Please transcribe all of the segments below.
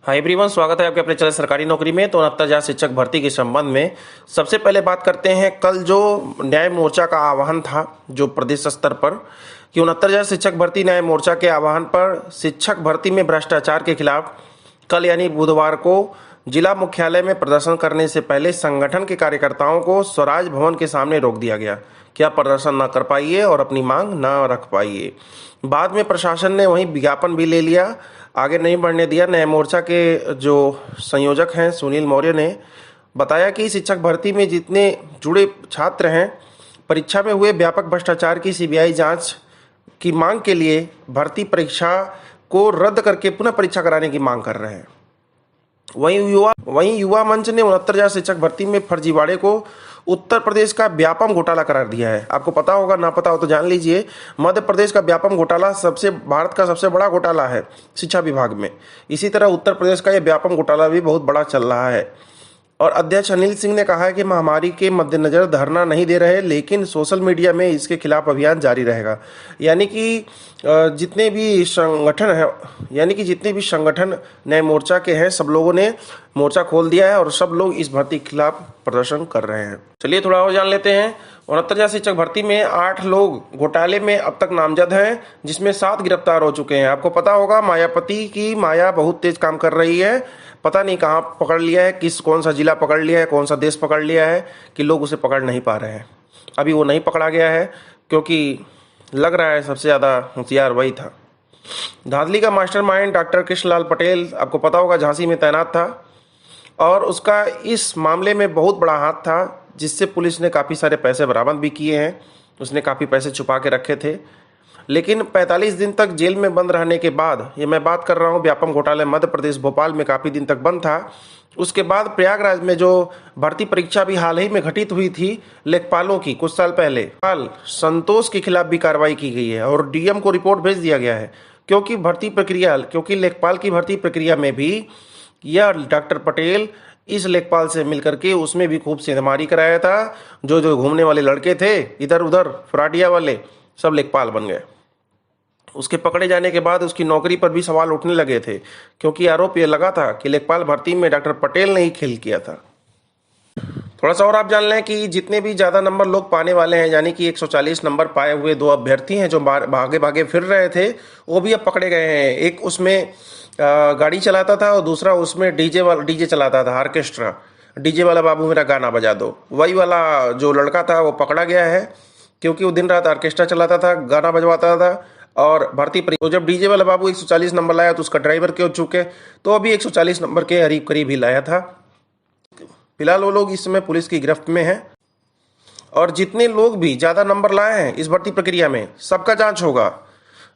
Hi everyone, स्वागत है आपके अपने चैनल सरकारी नौकरी में। तो 69,000 शिक्षक भर्ती के संबंध में सबसे पहले बात करते हैं। कल जो न्याय मोर्चा का आह्वान था जो प्रदेश स्तर पर कि 69,000 शिक्षक भर्ती न्याय मोर्चा के आह्वान पर शिक्षक भर्ती में भ्रष्टाचार के खिलाफ कल यानी बुधवार को जिला मुख्यालय में प्रदर्शन करने से पहले संगठन के कार्यकर्ताओं को स्वराज भवन के सामने रोक दिया गया कि आप प्रदर्शन न कर पाइए और अपनी मांग न रख पाइए। बाद में प्रशासन ने वहीं विज्ञापन भी ले लिया, आगे नहीं बढ़ने दिया। न्याय मोर्चा के जो संयोजक हैं सुनील मौर्य ने बताया कि शिक्षक भर्ती में जितने जुड़े छात्र हैं परीक्षा में हुए व्यापक भ्रष्टाचार की सीबीआई जांच की मांग के लिए भर्ती परीक्षा को रद्द करके पुनः परीक्षा कराने की मांग कर रहे हैं। वहीं युवा मंच ने 69,000 शिक्षक भर्ती में फर्जीवाड़े को उत्तर प्रदेश का व्यापम घोटाला करार दिया है। आपको पता होगा, ना पता हो तो जान लीजिए। मध्य प्रदेश का व्यापम घोटाला भारत का सबसे बड़ा घोटाला है शिक्षा विभाग में। इसी तरह उत्तर प्रदेश का यह व्यापम घोटाला भी बहुत बड़ा चल रहा है। और अध्यक्ष अनिल सिंह ने कहा है कि महामारी के मद्देनजर धरना नहीं दे रहे, लेकिन सोशल मीडिया में इसके खिलाफ अभियान जारी रहेगा। यानी कि जितने भी संगठन नए मोर्चा के हैं, सब लोगों ने मोर्चा खोल दिया है और सब लोग इस भर्ती के खिलाफ प्रदर्शन कर रहे हैं। चलिए थोड़ा और जान लेते हैं। 69,000 शिक्षक भर्ती में 8 लोग घोटाले में अब तक नामजद हैं, जिसमें 7 गिरफ्तार हो चुके हैं। आपको पता होगा मायापति की माया बहुत तेज काम कर रही है। पता नहीं कहाँ पकड़ लिया है, कौन सा जिला पकड़ लिया है, कौन सा देश पकड़ लिया है कि लोग उसे पकड़ नहीं पा रहे हैं। अभी वो नहीं पकड़ा गया है क्योंकि लग रहा है सबसे ज़्यादा होशियार वही था। धांधली का मास्टरमाइंड डॉक्टर कृष्णलाल पटेल, आपको पता होगा, झांसी में तैनात था और उसका इस मामले में बहुत बड़ा हाथ था, जिससे पुलिस ने काफ़ी सारे पैसे बरामद भी किए हैं। उसने काफ़ी पैसे छुपा के रखे थे, लेकिन 45 दिन तक जेल में बंद रहने के बाद, ये मैं बात कर रहा हूँ व्यापम घोटाले मध्य प्रदेश भोपाल में काफ़ी दिन तक बंद था। उसके बाद प्रयागराज में जो भर्ती परीक्षा भी हाल ही में घटित हुई थी लेखपालों की, कुछ साल पहले, हाल संतोष के खिलाफ भी कार्रवाई की गई है और डीएम को रिपोर्ट भेज दिया गया है। क्योंकि लेखपाल की भर्ती प्रक्रिया में भी यह डॉक्टर पटेल इस लेखपाल से मिलकर के उसमें भी खूब सेंधमारी कराया था। जो घूमने वाले लड़के थे इधर उधर फ्राडिया वाले, सब लेखपाल बन गए। उसके पकड़े जाने के बाद उसकी नौकरी पर भी सवाल उठने लगे थे, क्योंकि आरोप ये लगा था कि लेखपाल भर्ती में डॉक्टर पटेल ने ही खेल किया था। थोड़ा सा और आप जान लें कि जितने भी ज़्यादा नंबर लोग पाने वाले हैं, यानी कि 140 नंबर पाए हुए 2 अभ्यर्थी हैं जो भागे भागे फिर रहे थे, वो भी अब पकड़े गए हैं। एक उसमें गाड़ी चलाता था और दूसरा उसमें डीजे चलाता था, ऑर्केस्ट्रा। डीजे वाला बाबू मेरा गाना बजा दो, वही वाला जो लड़का था वो पकड़ा गया है, क्योंकि वो दिन रात ऑर्केस्ट्रा चलाता था, गाना बजवाता था। और भर्ती तो जब डीजे वाला बाबू 140 नंबर लाया तो उसका ड्राइवर क्यों चूके, तो अभी 140 नंबर के करीब ही लाया था। फिलहाल वो लोग इस समय पुलिस की गिरफ्त में हैं। और जितने लोग भी ज़्यादा नंबर लाए हैं इस भर्ती प्रक्रिया में, सबका जांच होगा।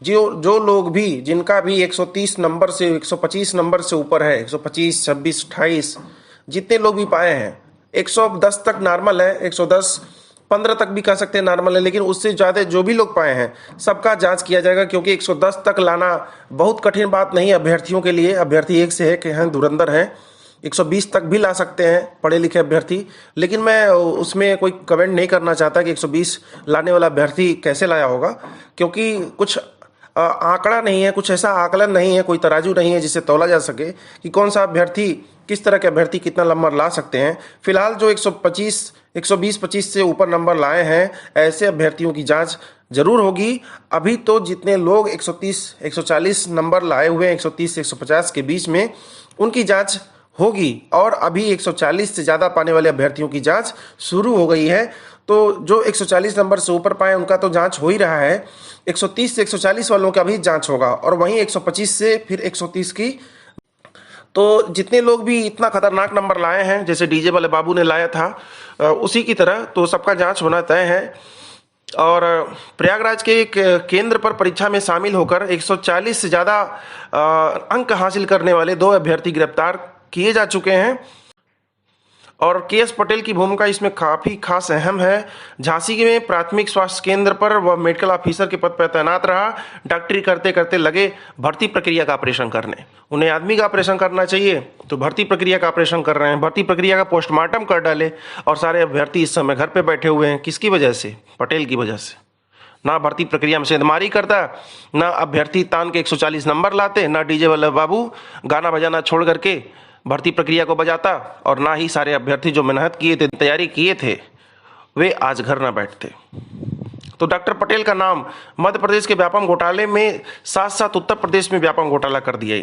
जो लोग भी जिनका भी 130 नंबर से 125 नंबर से ऊपर है, 125, 26, 28, जितने लोग भी पाए हैं, 110 तक नॉर्मल है, 110, 15 तक भी कह सकते हैं नॉर्मल है, लेकिन उससे ज़्यादा जो भी लोग पाए हैं सबका जांच किया जाएगा। क्योंकि 110 तक लाना बहुत कठिन बात नहीं है अभ्यर्थियों के लिए। अभ्यर्थी एक से एक हैं, धुरंधर हैं। 120 तक भी ला सकते हैं पढ़े लिखे अभ्यर्थी, लेकिन मैं उसमें कोई कमेंट नहीं करना चाहता कि 120 लाने वाला अभ्यर्थी कैसे लाया होगा, क्योंकि कुछ आंकड़ा नहीं है, कुछ ऐसा आकलन नहीं है, कोई तराजू नहीं है जिससे तौला जा सके कि कौन सा अभ्यर्थी, किस तरह के अभ्यर्थी कितना नंबर ला सकते हैं। फिलहाल जो 120-25 से ऊपर नंबर लाए हैं, ऐसे अभ्यर्थियों की जांच जरूर होगी। अभी तो जितने लोग 140 नंबर लाए हुए हैं 130 से 150 के बीच में, उनकी जांच होगी। और अभी 140 से ज़्यादा पाने वाले अभ्यर्थियों की जांच शुरू हो गई है। तो जो 140 नंबर से ऊपर पाए उनका तो जांच हो ही रहा है, 130 से 140 वालों का भी जांच होगा, और वहीं 125 से फिर 130 की। तो जितने लोग भी इतना खतरनाक नंबर लाए हैं, जैसे डीजे वाले बाबू ने लाया था, उसी की तरह तो सबका जांच होना तय है। और प्रयागराज के एक केंद्र पर परीक्षा में शामिल होकर 140 से ज़्यादा अंक हासिल करने वाले 2 अभ्यर्थी गिरफ्तार किए जा चुके हैं। और के.एस. पटेल की भूमिका इसमें काफ़ी खास अहम है। झांसी में प्राथमिक स्वास्थ्य केंद्र पर वह मेडिकल ऑफिसर के पद पर तैनात रहा। डॉक्टरी करते करते लगे भर्ती प्रक्रिया का ऑपरेशन करने। उन्हें आदमी का ऑपरेशन करना चाहिए तो भर्ती प्रक्रिया का ऑपरेशन कर रहे हैं। भर्ती प्रक्रिया का पोस्टमार्टम कर डाले और सारे अभ्यर्थी इस समय घर पर बैठे हुए हैं। किसकी वजह से? पटेल की वजह से। ना भर्ती प्रक्रिया में सेंधमारी करता, ना अभ्यर्थी तान के 140 नंबर लाते, ना डीजे वाले बाबू गाना बजाना छोड़ करके भर्ती प्रक्रिया को बजाता, और ना ही सारे अभ्यर्थी जो मेहनत किए थे, तैयारी किए थे, वे आज घर ना बैठते। तो डॉक्टर पटेल का नाम मध्य प्रदेश के व्यापम घोटाले में साथ साथ उत्तर प्रदेश में व्यापम घोटाला कर दिया।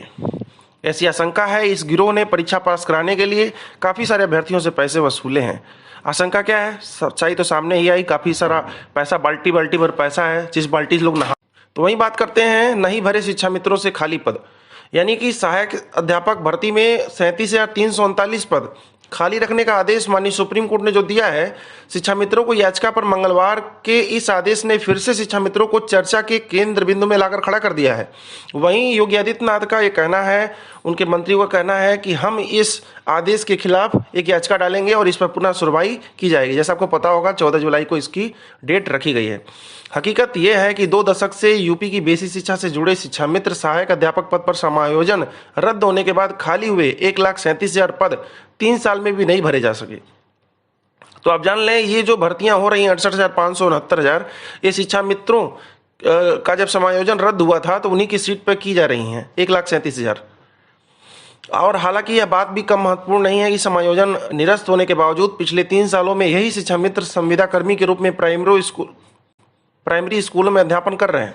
ऐसी आशंका है इस गिरोह ने परीक्षा पास कराने के लिए काफ़ी सारे अभ्यर्थियों से पैसे वसूले हैं। आशंका क्या है, सच्चाई तो सामने ही आई, काफ़ी सारा पैसा, बाल्टी बाल्टी भर पैसा है, जिस बाल्टी से लोग नहा। तो वहीं बात करते हैं नहीं भरे शिक्षा मित्रों से खाली पद, यानी कि सहायक अध्यापक भर्ती में 37,339 पद खाली रखने का आदेश माननीय सुप्रीम कोर्ट ने जो दिया है शिक्षा मित्रों को याचिका पर, मंगलवार के इस आदेश ने फिर से शिक्षा मित्रों को चर्चा के केंद्र बिंदु में लाकर खड़ा कर दिया है। वहीं योगी आदित्यनाथ का ये कहना है, उनके मंत्रियों का कहना है कि हम इस आदेश के खिलाफ एक याचिका डालेंगे और इस पर पुनः सुनवाई की जाएगी। जैसा आपको पता होगा 14 जुलाई को इसकी डेट रखी गई है। हकीकत यह है कि 2 दशक से यूपी की बेसिक शिक्षा से जुड़े शिक्षा मित्र सहायक अध्यापक पद पर समायोजन रद्द होने के बाद खाली हुए 1,37,000 पद 3 साल में भी नहीं भरे जा सके। तो आप जान लें, ये जो भर्तियां हो रही हैं 68,500, 69,000, ये शिक्षा मित्रों का जब समायोजन रद्द हुआ था तो उन्हीं की सीट पर की जा रही हैं 1,37,000। और हालांकि यह बात भी कम महत्वपूर्ण नहीं है कि समायोजन निरस्त होने के बावजूद पिछले 3 सालों में यही शिक्षा मित्र संविदा कर्मी के रूप में प्राइमरी स्कूलों में अध्यापन कर रहे हैं।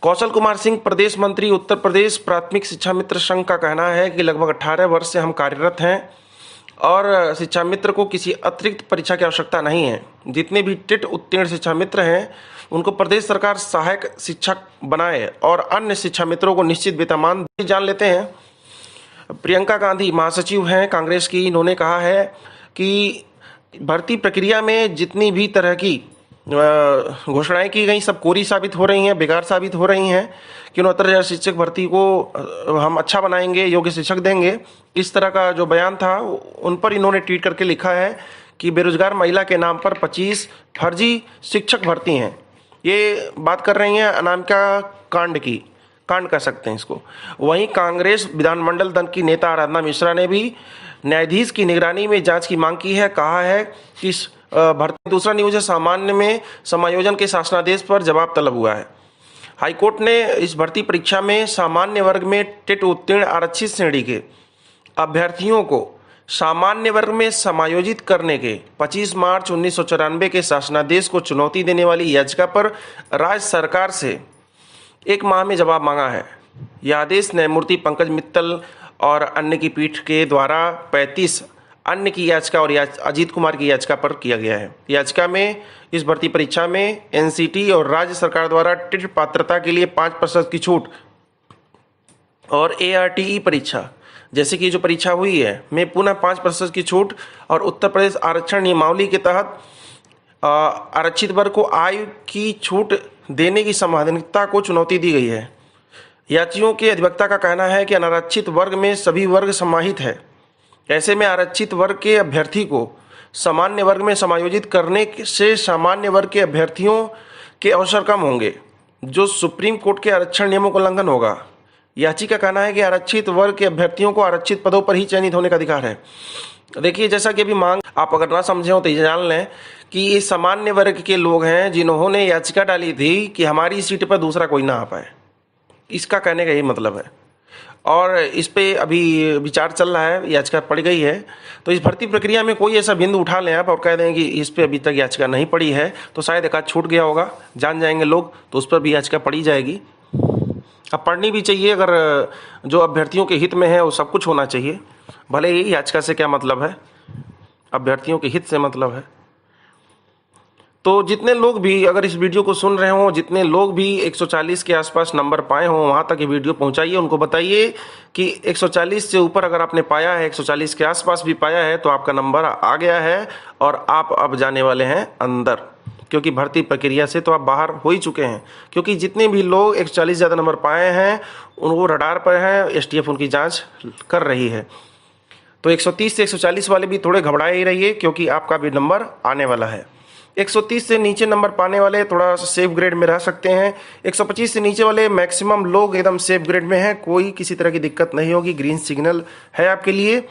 कौशल कुमार सिंह, प्रदेश मंत्री, उत्तर प्रदेश प्राथमिक शिक्षा मित्र संघ का कहना है कि लगभग 18 वर्ष से हम कार्यरत हैं और शिक्षा मित्र को किसी अतिरिक्त परीक्षा की आवश्यकता नहीं है। जितने भी टिट उत्तीर्ण शिक्षा मित्र हैं उनको प्रदेश सरकार सहायक शिक्षक बनाए और अन्य शिक्षा मित्रों को निश्चित वेतनमान जान लेते हैं। प्रियंका गांधी महासचिव हैं कांग्रेस की, इन्होंने कहा है कि भर्ती प्रक्रिया में जितनी भी तरह की घोषणाएं की गई सब कोरी साबित हो रही हैं, बेकार साबित हो रही हैं कि 69,000 शिक्षक भर्ती को हम अच्छा बनाएंगे, योग्य शिक्षक देंगे, इस तरह का जो बयान था उन पर इन्होंने ट्वीट करके लिखा है कि बेरोजगार महिला के नाम पर 25 फर्जी शिक्षक भर्ती हैं। ये बात कर रही हैं अनामिका कांड कह सकते हैं इसको। वहीं कांग्रेस विधानमंडल दल की नेता आराधना मिश्रा ने भी न्यायाधीश की निगरानी में जांच की मांग की है। कहा है कि इस भर्ती, दूसरा न्यूज है, सामान्य में समायोजन के शासनादेश पर जवाब तलब हुआ है। हाईकोर्ट ने इस भर्ती परीक्षा में सामान्य वर्ग में टेट उत्तीर्ण आरक्षित श्रेणी के अभ्यर्थियों को सामान्य वर्ग में समायोजित करने के 25 मार्च 1994 के शासनादेश को चुनौती देने वाली याचिका पर राज्य सरकार से 1 माह में जवाब मांगा है। यह आदेश न्यायमूर्ति पंकज मित्तल और अन्य की पीठ के द्वारा 35 अन्य की याचिका और अजीत कुमार की याचिका पर किया गया है। याचिका में इस भर्ती परीक्षा में एनसीटी और राज्य सरकार द्वारा टिट पात्रता के लिए 5% की छूट और एआरटीई परीक्षा जैसे कि जो परीक्षा हुई है में पुनः 5% की छूट और उत्तर प्रदेश आरक्षण नियमावली के तहत आरक्षित वर्ग को आयु की छूट देने की संवैधानिकता को चुनौती दी गई है। याचियों के अधिवक्ता का कहना है कि अनारक्षित वर्ग में सभी वर्ग समाहित है। ऐसे में आरक्षित वर्ग के अभ्यर्थी को सामान्य वर्ग में समायोजित करने से सामान्य वर्ग के अभ्यर्थियों के अवसर कम होंगे, जो सुप्रीम कोर्ट के आरक्षण नियमों का उल्लंघन होगा। याचिका का कहना है कि आरक्षित वर्ग के अभ्यर्थियों को आरक्षित पदों पर ही चयनित होने का अधिकार है। देखिए, जैसा कि अभी मांग आप अगर ना समझे हो तो ये जान लें कि ये सामान्य वर्ग के लोग हैं जिन्होंने याचिका डाली थी कि हमारी सीट पर दूसरा कोई ना आ पाए। इसका कहने का यही मतलब है और इस पे अभी विचार चल रहा है, याचिका पड़ गई है। तो इस भर्ती प्रक्रिया में कोई ऐसा बिंदु उठा लें आप और कह दें कि इस पे अभी तक याचिका नहीं पड़ी है तो शायद एक आध छूट गया होगा, जान जाएंगे लोग, तो उस पर भी याचिका पड़ी जाएगी। अब पढ़नी भी चाहिए, अगर जो अभ्यर्थियों के हित में है वो सब कुछ होना चाहिए। भले ही याचिका से क्या मतलब है, अभ्यर्थियों के हित से मतलब है। तो जितने लोग भी अगर इस वीडियो को सुन रहे हों, जितने लोग भी 140 के आसपास नंबर पाए हों, वहाँ तक ये वीडियो पहुँचाइए। उनको बताइए कि 140 से ऊपर अगर आपने पाया है, 140 के आसपास भी पाया है, तो आपका नंबर आ गया है और आप अब जाने वाले हैं अंदर, क्योंकि भर्ती प्रक्रिया से तो आप बाहर हो ही चुके हैं। क्योंकि जितने भी लोग 140 ज़्यादा नंबर पाए हैं उनको रडार पर हैं, एसटीएफ उनकी जाँच कर रही है। तो 130 से 140 वाले भी थोड़े घबराए ही रहिए, क्योंकि आपका भी नंबर आने वाला है। 130 से नीचे नंबर पाने वाले थोड़ा सेफ ग्रेड में रह सकते हैं। 125 से नीचे वाले मैक्सिमम लोग एकदम सेफ ग्रेड में हैं, कोई किसी तरह की दिक्कत नहीं होगी, ग्रीन सिग्नल है आपके लिए।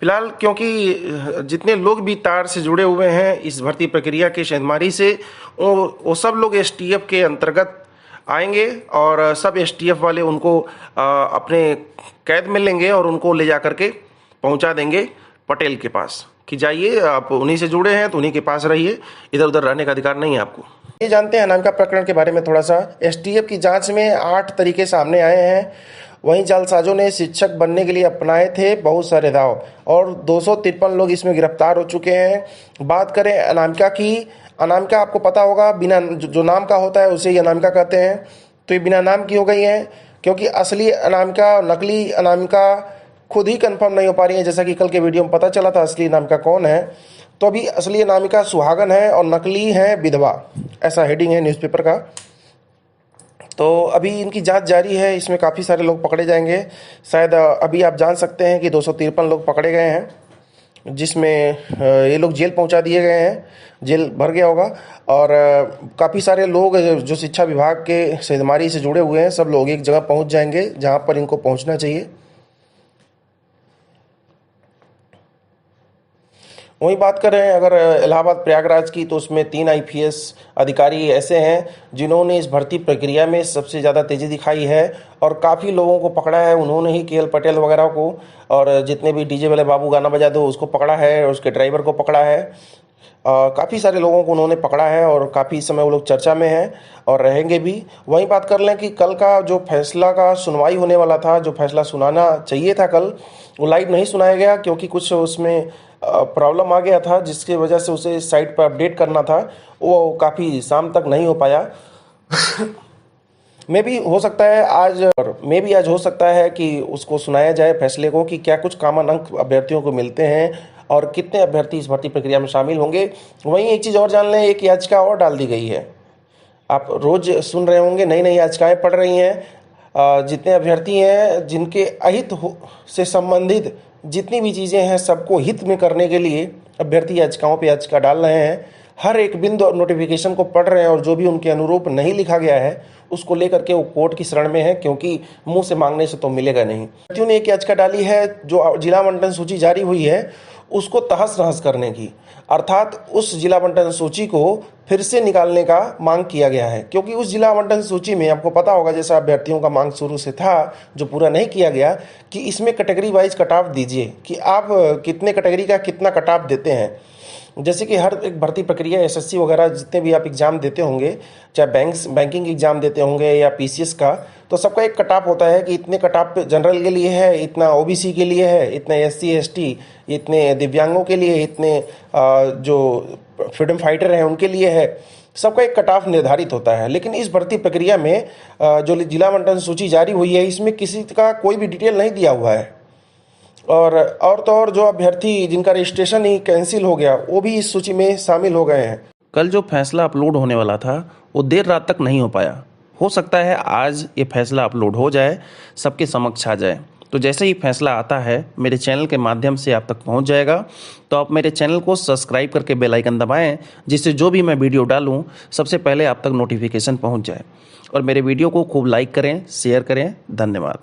फिलहाल क्योंकि जितने लोग भी तार से जुड़े हुए हैं इस भर्ती प्रक्रिया के शेंदमारी से, वो सब लोग एसटीएफ के अंतर्गत आएंगे और सब एसटीएफ वाले उनको अपने कैद में लेंगे और उनको ले जा करके पहुंचा देंगे पटेल के पास कि जाइए, आप उन्हीं से जुड़े हैं तो उन्हीं के पास रहिए, इधर उधर रहने का अधिकार नहीं है आपको। ये जानते हैं अनामिका प्रकरण के बारे में थोड़ा सा। एसटीएफ की जांच में 8 तरीके सामने आए हैं। वहीं जालसाजों ने शिक्षक बनने के लिए अपनाए थे बहुत सारे दाव और 253 लोग इसमें गिरफ्तार हो चुके हैं। बात करें अनामिका की, अनामिका आपको पता होगा बिना जो नाम का होता है उसे ही अनामिका कहते हैं। तो ये बिना नाम की हो गई है क्योंकि असली अनामिका नकली अनामिका खुद ही कंफर्म नहीं हो पा रही है। जैसा कि कल के वीडियो में पता चला था असली अनामिका कौन है, तो अभी असली अनामिका सुहागन है और नकली है विधवा, ऐसा हेडिंग है न्यूज़पेपर का। तो अभी इनकी जांच जारी है, इसमें काफ़ी सारे लोग पकड़े जाएंगे। शायद अभी आप जान सकते हैं कि 253 लोग पकड़े गए हैं, जिसमें ये लोग जेल पहुंचा दिए गए हैं, जेल भर गया होगा। और काफ़ी सारे लोग जो शिक्षा विभाग के सेंधमारी से जुड़े हुए हैं सब लोग एक जगह पहुंच जाएंगे जहां पर इनको पहुंचना चाहिए। वहीं बात करें अगर इलाहाबाद प्रयागराज की, तो उसमें 3 आईपीएस अधिकारी ऐसे हैं जिन्होंने इस भर्ती प्रक्रिया में सबसे ज़्यादा तेज़ी दिखाई है और काफ़ी लोगों को पकड़ा है। उन्होंने ही केएल पटेल वगैरह को और जितने भी डीजे वाले बाबू गाना बजा दो उसको पकड़ा है और उसके ड्राइवर को पकड़ा है। काफ़ी सारे लोगों को उन्होंने पकड़ा है और काफ़ी समय वो लोग चर्चा में हैं और रहेंगे भी। वहीं बात कर लें कि कल का जो फैसला का सुनवाई होने वाला था, जो फैसला सुनाना चाहिए था कल, वो लाइव नहीं सुनाया गया क्योंकि कुछ उसमें प्रॉब्लम आ गया था जिसकी वजह से उसे साइट पर अपडेट करना था, वो काफ़ी शाम तक नहीं हो पाया। मे भी हो सकता है आज, और मे भी आज हो सकता है कि उसको सुनाया जाए फैसले को कि क्या कुछ कॉमन अंक अभ्यर्थियों को मिलते हैं और कितने अभ्यर्थी इस भर्ती प्रक्रिया में शामिल होंगे। वहीं एक चीज़ और जान लें, एक याचिका और डाल दी गई है। आप रोज़ सुन रहे होंगे नई नई याचिकाएँ पढ़ रही हैं। जितने अभ्यर्थी हैं जिनके अहित से संबंधित जितनी भी चीज़ें हैं सबको हित में करने के लिए अभ्यर्थी याचिकाओं पे याचिका डाल रहे हैं। हर एक बिंदु और नोटिफिकेशन को पढ़ रहे हैं और जो भी उनके अनुरूप नहीं लिखा गया है उसको लेकर के वो कोर्ट की शरण में है, क्योंकि मुंह से मांगने से तो मिलेगा नहीं। अभ्यर्थियों ने एक याचिका डाली है जो जिला आवंटन सूची जारी हुई है उसको तहस नहस करने की, अर्थात उस जिला आवंटन सूची को फिर से निकालने का मांग किया गया है। क्योंकि उस जिला आवंटन सूची में आपको पता होगा, जैसा अभ्यर्थियों का मांग शुरू से था जो पूरा नहीं किया गया, कि इसमें कैटेगरी वाइज कट ऑफ दीजिए कि आप कितने कैटेगरी का कितना कट ऑफ देते हैं। जैसे कि हर एक भर्ती प्रक्रिया एसएससी वगैरह जितने भी आप एग्ज़ाम देते होंगे, चाहे बैंकिंग एग्ज़ाम देते होंगे या पीसीएस का, तो सबका एक कट ऑफ होता है कि इतने कट ऑफ जनरल के लिए है, इतना ओबीसी के लिए है, इतने एससी एसटी, इतने दिव्यांगों के लिए, इतने जो फ्रीडम फाइटर हैं उनके लिए है। सबका एक कट ऑफ निर्धारित होता है। लेकिन इस भर्ती प्रक्रिया में जो जिला आवंटन सूची जारी हुई है इसमें किसी का कोई भी डिटेल नहीं दिया हुआ है। और तो और जो अभ्यर्थी जिनका रजिस्ट्रेशन ही कैंसिल हो गया वो भी इस सूची में शामिल हो गए हैं। कल जो फैसला अपलोड होने वाला था वो देर रात तक नहीं हो पाया। हो सकता है आज ये फैसला अपलोड हो जाए, सबके समक्ष आ जाए। तो जैसे ही फैसला आता है मेरे चैनल के माध्यम से आप तक पहुंच जाएगा। तो आप मेरे चैनल को सब्सक्राइब करके बेल आइकन दबाएं, जिससे जो भी मैं वीडियो डालूं सबसे पहले आप तक नोटिफिकेशन पहुंच जाए। और मेरे वीडियो को खूब लाइक करें, शेयर करें। धन्यवाद।